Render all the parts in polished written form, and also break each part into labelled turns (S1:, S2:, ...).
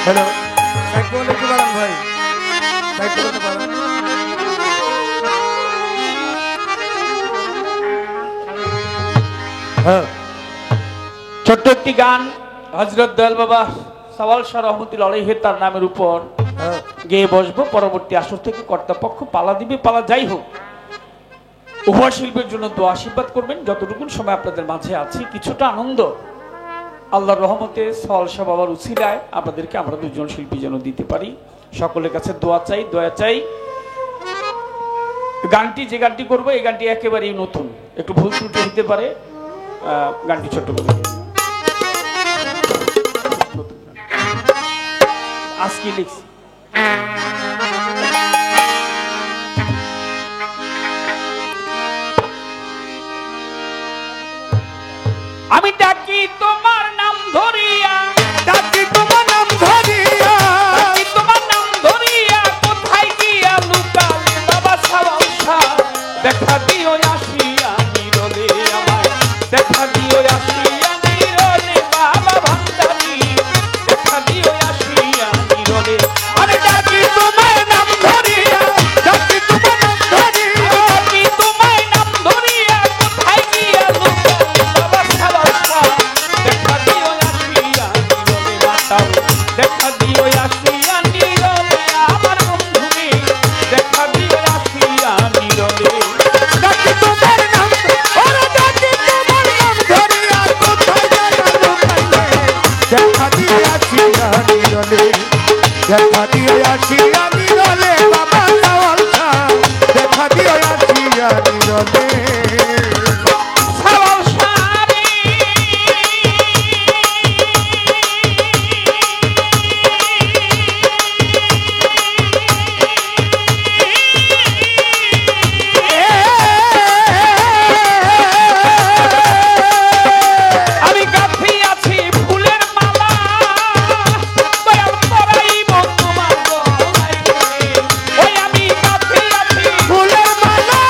S1: Hello, side করলে একটু বাড়ান ভাই, সাইড করতে পারেন। হ্যাঁ,
S2: ছোট্ট একটি গান হযরত দয়াল বাবা সওয়াল শাহ রহমতুল্লাহ আলাইহি তার নামের উপর
S1: হ্যাঁ,
S2: গেয়ে বসবো। পরবর্তী আসর থেকে কর্তাপক্ষ পালা দিবে, পালা যাই হোক উভয় শিল্পের জন্য দোয়া আশীর্বাদ করবেন। যতটুকুন সময় আপনাদের মাঝে আছি কিছুটা আনন্দ আল্লাহর রহমতে সওয়াল শাহ বাবার উসিলায় আপনাদেরকে আমরা দুজন শিল্পী যেন দিতে পারি। সকলের কাছে দোয়া চাই, দয়া চাই। গানটি যে গানটি করবো এই গানটি একেবারেই নতুন, একটু ভুল ত্রুটি হতে পারে, গানটি ছোট্ট করে আজকে লিখছি। আমি ডাকি তোমার নাম ধরিয়া,
S1: ডাকি তোমার নাম ধরিয়া,
S2: ডাকি তোমার নাম ধরিয়া, কোথায় গিয়া লুকালে বাবা সওয়াল শাহ? দেখা দিও আসিয়া নীরলে আমায়, দেখা দিও আসিয়া নীরলে বাবা ভান্ডারী, দেখা দিও আসিয়া নীরলে।
S1: আরে ডাকি তোমার নাম ধরিয়া, ডাকি তোমার নাম ধরিয়া,
S2: ডাকি তোমায় নাম ধরিয়া, কোথায় গিয়া লুকালে বাবা সওয়াল শাহ? দেখা দিও আসিয়া নীরলে মাতাল, দেখা দিও আসিয়া নীরলে আমার বন্ধুরে, দেখা দিও আসিয়া নীরলে।
S1: ডাকি তোমার নাম, ওরে ডাকি তোমার নাম ধরিয়া, কোথায় জায়গা লুকাইলে? দেখা দিয়ে আসিয়া নীরলে, দেখা দিয়ে আসিয়া নীরলে, বাবা সওয়াল শাহ, দেখা দিয়ে আসিয়া নীরলে।
S2: সওয়াল শাহ রে, আমি গাঁথিয়াছি ফুলের মালা, দয়াল পরাইব তোমার গলায় রে। ওই আমি গাঁথিয়াছি
S1: ফুলের মালা,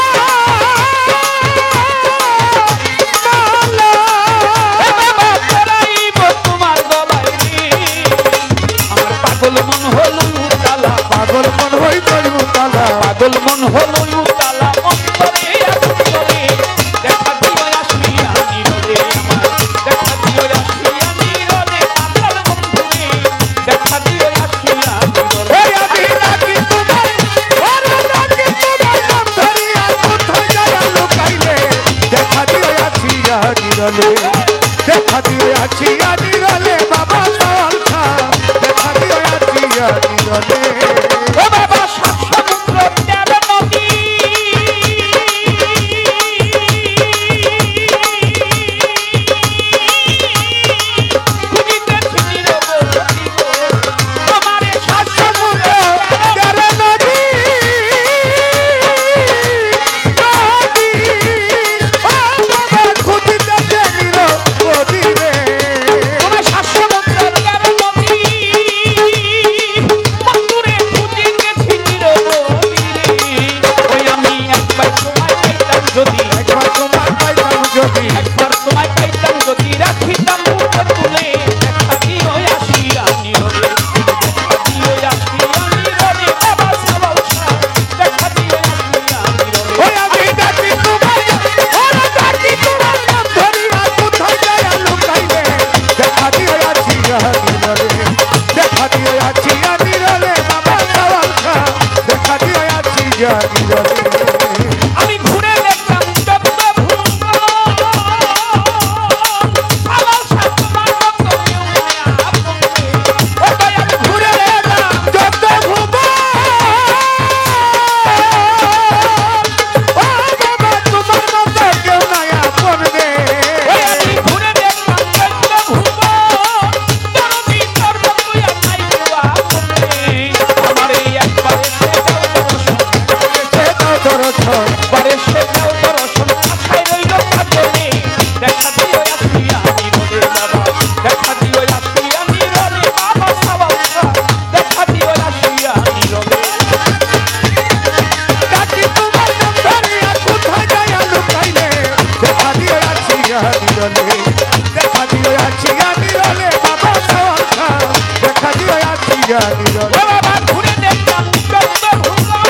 S1: দিয়া নিরলে
S2: ও বাবা ঘুরে দেখলাম চন্দ্র ভুবন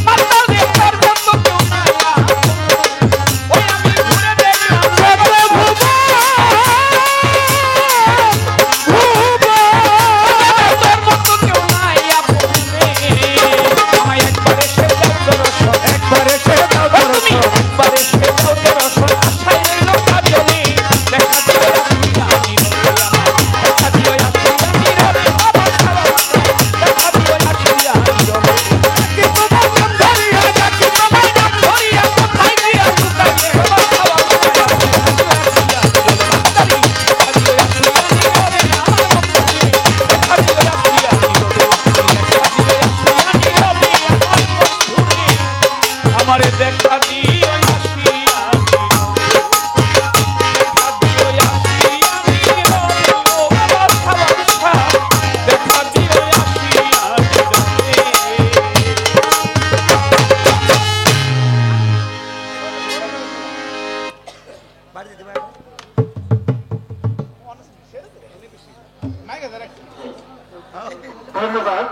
S2: মাতাল দেখার মতো কেউ নাই ওই আমি ঘুরে দেখলাম
S1: চন্দ্র ভুবন
S2: তোর মতো কেউ নাই আপনে আমায় একবার এসে দাও দর্শন
S1: একবার এসে দাও
S2: তুমি
S1: দর্শন
S2: একবার এসে দাও দর্শন আশায় রইল কাজলে দেখা দিও আমি দেখা দিও আমি বাবা খাওয়া দেখা দিও আমি
S1: কি তোমার নাম ধরিয়া ডাকি
S2: তোমার নাম ধরিয়া কোথায় গিয়া লুকাইলে বাবা খাওয়া আমারে দেখা দিও আসিয়া দেখা দিও আসিয়া ও বাবা খাওয়া দেখা দিও আসিয়া
S3: ধন্যবাদ।